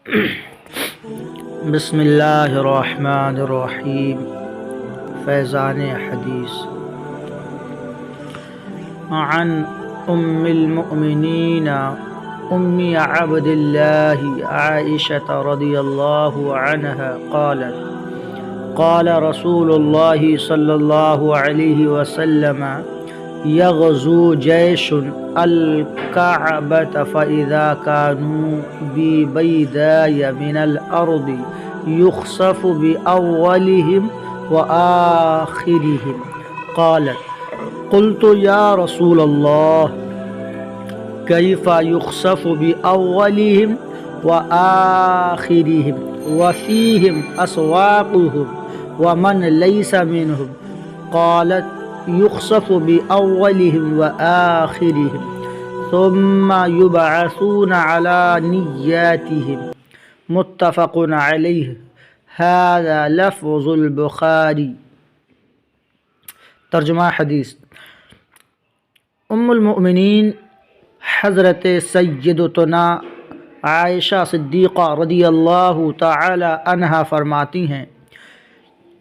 بسم اللہ الرحمن الرحیم۔ فیضان حدیث۔ عن ام المؤمنین ام عبد اللہ عائشة رضی اللہ عنہا قالت قال رسول اللہ صلی اللہ علیہ وسلم يغزو جيش الكعبة فإذا كانوا ببيداء من الأرض يخسف بأولهم وآخرهم قالت قلت يا رسول الله كيف يخسف بأولهم وآخرهم وفيهم أسواقهم ومن ليس منهم قالت يخسف بأولهم وآخرهم ثم يبعثون على نياتهم متفق عليه هذا لفظ البخاری۔ ترجمہ حدیث۔ ام المؤمنین حضرت سیدتنا عائشہ صدیقہ رضی اللہ تعالی عنہا فرماتی ہیں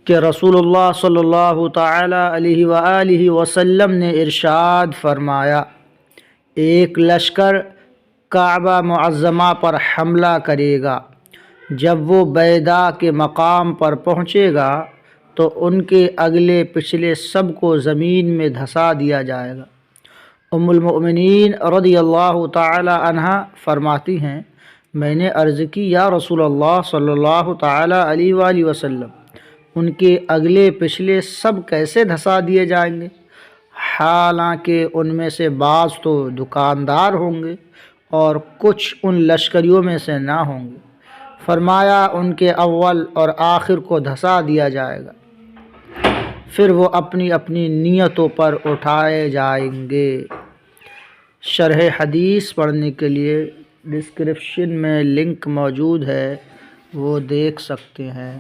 کہ رسول اللہ صلی اللہ تعالی علیہ وآلہ وسلم نے ارشاد فرمایا، ایک لشکر کعبہ معظمہ پر حملہ کرے گا، جب وہ بیدا کے مقام پر پہنچے گا تو ان کے اگلے پچھلے سب کو زمین میں دھسا دیا جائے گا۔ ام المؤمنین رضی اللہ تعالی عنہا فرماتی ہیں، میں نے عرض کی، یا رسول اللہ صلی اللہ تعالی علیہ وآلہ وسلم، ان کے اگلے پچھلے سب کیسے دھسا دیے جائیں گے؟ حالانکہ ان میں سے بعض تو دکاندار ہوں گے اور کچھ ان لشکریوں میں سے نہ ہوں گے۔ فرمایا، ان کے اول اور آخر کو دھسا دیا جائے گا، پھر وہ اپنی اپنی نیتوں پر اٹھائے جائیں گے۔ شرح حدیث پڑھنے کے لیے ڈسکرپشن میں لنک موجود ہے، وہ دیکھ سکتے ہیں۔